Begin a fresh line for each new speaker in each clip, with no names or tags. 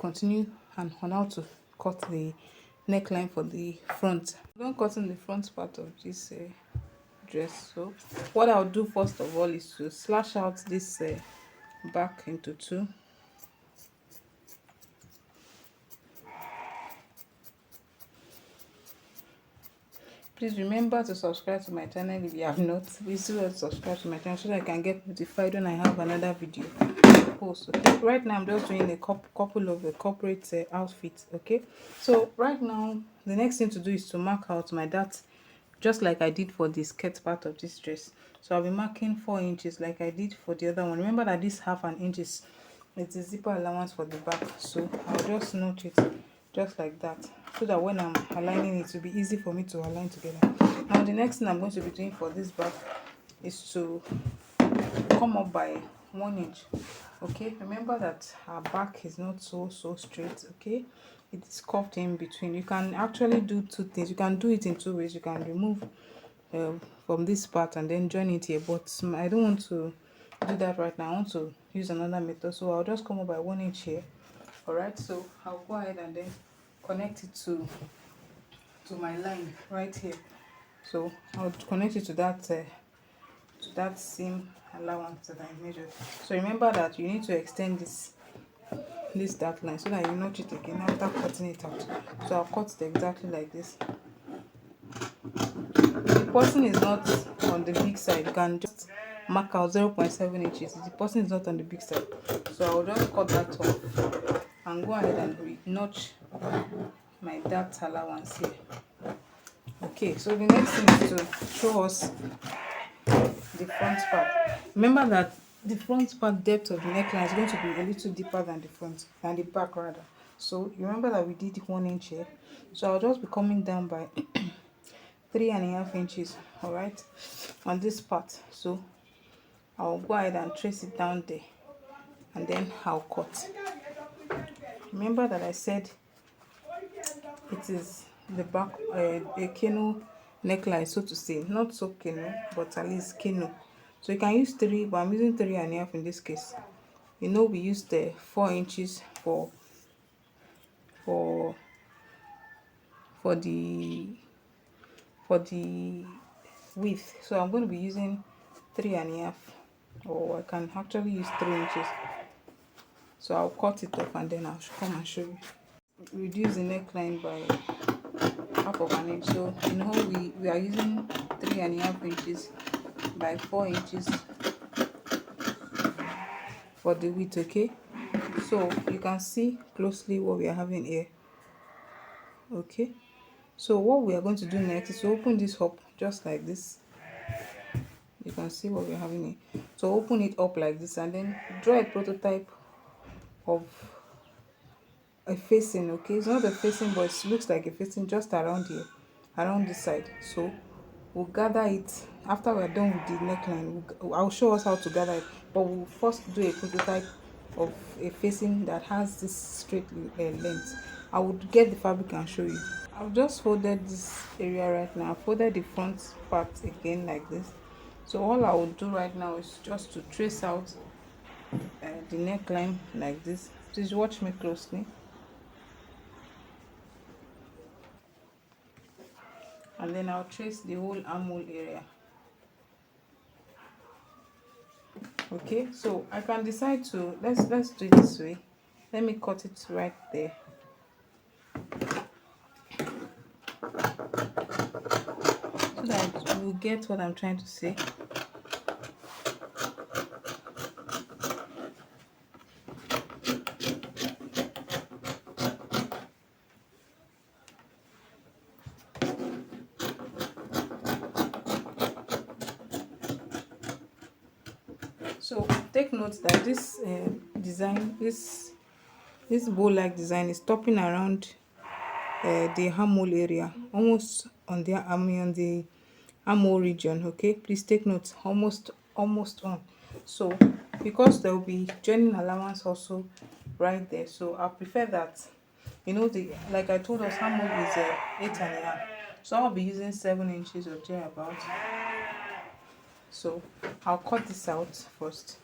continue and on how to cut the neckline for the front. Don't cut in the front part of this dress. So what I'll do first of all is to slash out this back into two. Please remember to subscribe to my channel if you have not. Please do subscribe to my channel so that I can get notified when I have another video post. Okay, right now I'm just doing a couple of the corporate outfits. Okay, so right now the next thing to do is to mark out my dart, just like I did for the skirt part of this dress. So I'll be marking 4 inches like I did for the other one. Remember that this half an inch is it's a zipper allowance for the back, so I'll just notch it just like that, so that when I'm aligning it will be easy for me to align together. Now the next thing I'm going to be doing for this back is to come up by 1 inch. Okay, remember that our back is not so straight. Okay, it is curved in between. You can actually do two things. You can do it in two ways. You can remove from this part and then join it here, but I don't want to do that right now. I want to use another method, so I'll just come up by 1 inch here. All right, so I'll go ahead and then connect it to my line right here. So I'll connect it to that seam allowance that I measured. So remember that you need to extend this dart line so that you notch it again after cutting it out. So I'll cut it exactly like this. The person is not on the big side, you can just mark out 0.7 inches. The person is not on the big side, so I'll just cut that off and go ahead and notch my dart allowance here. Okay, so the next thing is to show us the front part. Remember that the front part depth of the neckline is going to be a little deeper than the back rather. So you remember that we did 1 inch here, so I'll just be coming down by 3.5 inches, all right, on this part. So I'll go ahead and trace it down there and then I'll cut. Remember that I said it is the back a keno neckline, so to say, not so keno but at least keno. So you can use 3, but I'm using 3.5 in this case. You know, we used the 4 inches for the width, so I'm going to be using 3.5, or I can actually use 3 inches. So I'll cut it off and then I'll come and show you. Reduce the neckline by 1/2 inch. So you know we are using 3.5 inches by 4 inches for the width. Okay, so you can see closely what we are having here. Okay, so what we are going to do next is to open this up just like this. You can see what we're having here. So open it up like this and then draw a prototype of a facing. Okay, it's not a facing, but it looks like a facing just around here, around this side. So we'll gather it after we're done with the neckline. I'll show us how to gather it, but we'll first do a prototype of a facing that has this straight length. I would get the fabric and show you. I've just folded this area right now. I folded the front part again like this. So all I will do right now is just to trace out the neckline like this. Please watch me closely. And then I'll trace the whole armhole area. Okay, so I can decide to let's do it this way. Let me cut it right there. So that you will get what I'm trying to say. So take note that this design, this bow-like design is stopping around the armhole area, almost on the armhole region. Okay, please take note, almost on. So because there will be joining allowance also right there, so I prefer that, you know, like I told us, armhole is 8.5, so I'll be using 7 inches or thereabout. So I'll cut this out first.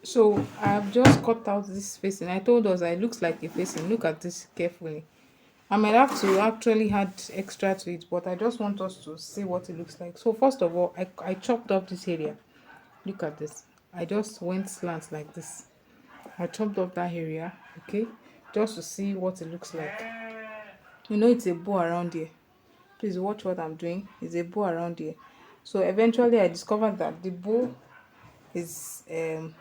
So I've just cut out this facing. I told us it looks like a facing. Look at this carefully. I might have to actually add extra to it, but I just want us to see what it looks like. So first of all, I chopped up this area. Look at this. I just went slant like this. I chopped up that area, okay, just to see what it looks like. You know, it's a bow around here. Please watch what I'm doing. It's a bow around here. So eventually I discovered that the bow is um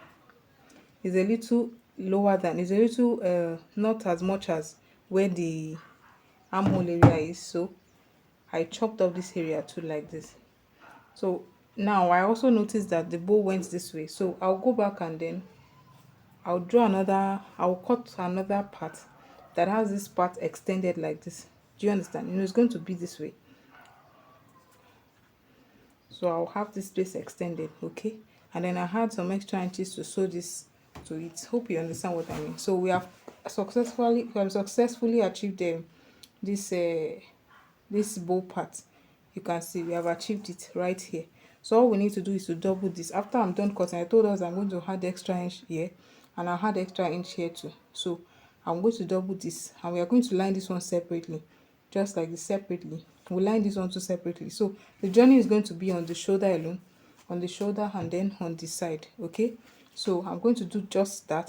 is a little lower than, is a little not as much as where the armhole area is. So I chopped up this area too like this. So now I also noticed that the bow went this way. So I'll go back and then I'll cut another part that has this part extended like this. Do you understand? You know, it's going to be this way. So I'll have this place extended, okay? And then I had some extra inches to sew this to it. Hope you understand what I mean. So we have successfully achieved this this bow part. You can see we have achieved it right here. So all we need to do is to double this. After I'm done cutting, I told us I'm going to add extra inch here, and I'll add extra inch here too. So I'm going to double this, and we are going to line this one separately, just like this separately. We'll line this one too separately. So the journey is going to be on the shoulder alone, on the shoulder, and then on the side, okay? So I'm going to do just that.